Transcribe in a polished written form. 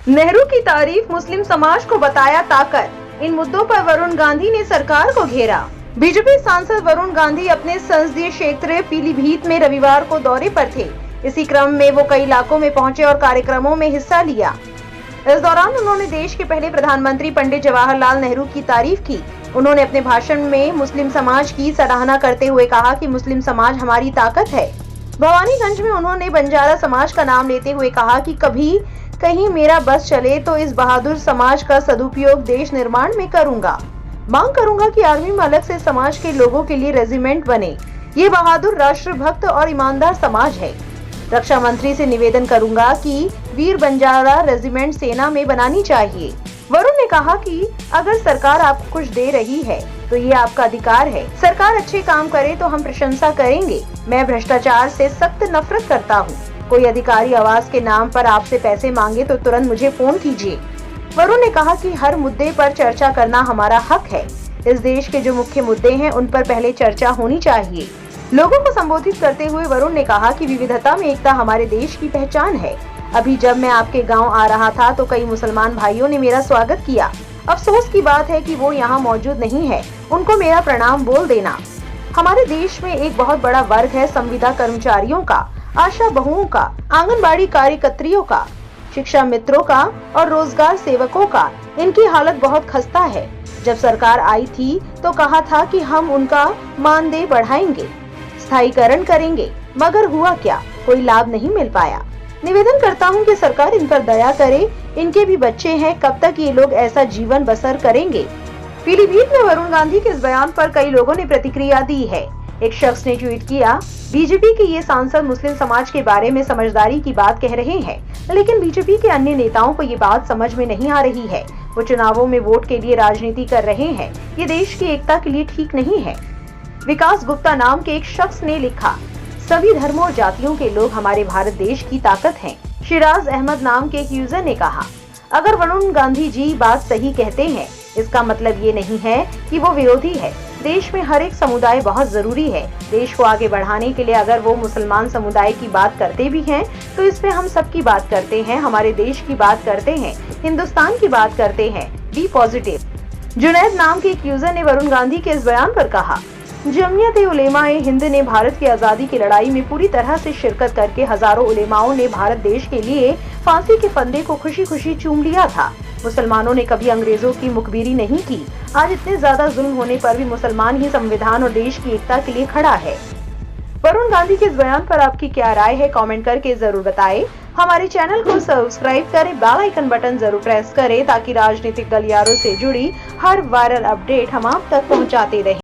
नेहरू की तारीफ, मुस्लिम समाज को बताया ताकत। इन मुद्दों पर वरुण गांधी ने सरकार को घेरा। बीजेपी सांसद वरुण गांधी अपने संसदीय क्षेत्र पीलीभीत में रविवार को दौरे पर थे। इसी क्रम में वो कई इलाकों में पहुंचे और कार्यक्रमों में हिस्सा लिया। इस दौरान उन्होंने देश के पहले प्रधानमंत्री पंडित जवाहरलाल नेहरू की तारीफ की। उन्होंने अपने भाषण में मुस्लिम समाज की सराहना करते हुए कहा कि मुस्लिम समाज हमारी ताकत है। भवानीगंज में उन्होंने बंजारा समाज का नाम लेते हुए कहा कि कभी कहीं मेरा बस चले तो इस बहादुर समाज का सदुपयोग देश निर्माण में करूंगा। मांग करूंगा कि आर्मी में अलग से समाज के लोगों के लिए रेजिमेंट बने। ये बहादुर, राष्ट्रभक्त और ईमानदार समाज है। रक्षा मंत्री से निवेदन करूंगा कि वीर बंजारा रेजिमेंट सेना में बनानी चाहिए। वरुण ने कहा कि अगर सरकार आपको कुछ दे रही है तो ये आपका अधिकार है। सरकार अच्छे काम करे तो हम प्रशंसा करेंगे। मैं भ्रष्टाचार से सख्त नफरत करता हूँ। कोई अधिकारी आवास के नाम पर आपसे पैसे मांगे तो तुरंत मुझे फोन कीजिए। वरुण ने कहा कि हर मुद्दे पर चर्चा करना हमारा हक है। इस देश के जो मुख्य मुद्दे हैं उन पर पहले चर्चा होनी चाहिए। लोगों को संबोधित करते हुए वरुण ने कहा कि विविधता में एकता हमारे देश की पहचान है। अभी जब मैं आपके गांव आ रहा था तो कई मुसलमान भाइयों ने मेरा स्वागत किया। अफसोस की बात है कि वो यहाँ मौजूद नहीं है। उनको मेरा प्रणाम बोल देना। हमारे देश में एक बहुत बड़ा वर्ग है संविदा कर्मचारियों का, आशा बहुओं का, आंगनबाड़ी कार्यकर्तियों का, शिक्षा मित्रों का और रोजगार सेवकों का। इनकी हालत बहुत खस्ता है। जब सरकार आई थी तो कहा था कि हम उनका मानदेय बढ़ाएंगे, स्थायीकरण करेंगे, मगर हुआ क्या? कोई लाभ नहीं मिल पाया। निवेदन करता हूं कि सरकार इन पर दया करे। इनके भी बच्चे हैं, कब तक ये लोग ऐसा जीवन बसर करेंगे? पीलीभीत में वरुण गांधी के इस बयान पर कई लोगों ने प्रतिक्रिया दी है। एक शख्स ने ट्वीट किया, बीजेपी के ये सांसद मुस्लिम समाज के बारे में समझदारी की बात कह रहे हैं, लेकिन बीजेपी के अन्य नेताओं को ये बात समझ में नहीं आ रही है। वो चुनावों में वोट के लिए राजनीति कर रहे हैं। ये देश की एकता के लिए ठीक नहीं है। विकास गुप्ता नाम के एक शख्स ने लिखा, सभी धर्मों और जातियों के लोग हमारे भारत देश की ताकत हैं। शिराज अहमद नाम के एक यूजर ने कहा, अगर वरुण गांधी जी बात सही कहते हैं, इसका मतलब ये नहीं है कि वो विरोधी है। देश में हर एक समुदाय बहुत जरूरी है। देश को आगे बढ़ाने के लिए अगर वो मुसलमान समुदाय की बात करते भी हैं, तो इसमें हम सबकी बात करते हैं, हमारे देश की बात करते हैं, हिंदुस्तान की बात करते हैं। B positive. जुनैद नाम के एक यूजर ने वरुण गांधी के इस बयान पर कहा, जमियत-ए-उलेमा-ए-हिंद ने भारत की आजादी की लड़ाई में पूरी तरह से शिरकत करके हजारों उलेमाओं ने भारत देश के लिए फांसी के फंदे को खुशी खुशी चूम लिया था। मुसलमानों ने कभी अंग्रेजों की मुखबिरी नहीं की। आज इतने ज्यादा जुल्म होने पर भी मुसलमान ही संविधान और देश की एकता के लिए खड़ा है। वरुण गांधी के इस बयान पर आपकी क्या राय है? कमेंट करके जरूर बताएं। हमारे चैनल को सब्सक्राइब करें, बेल आइकन बटन जरूर प्रेस करें ताकि राजनीतिक गलियारों से जुड़ी हर वायरल अपडेट हम आप तक पहुंचाते रहें।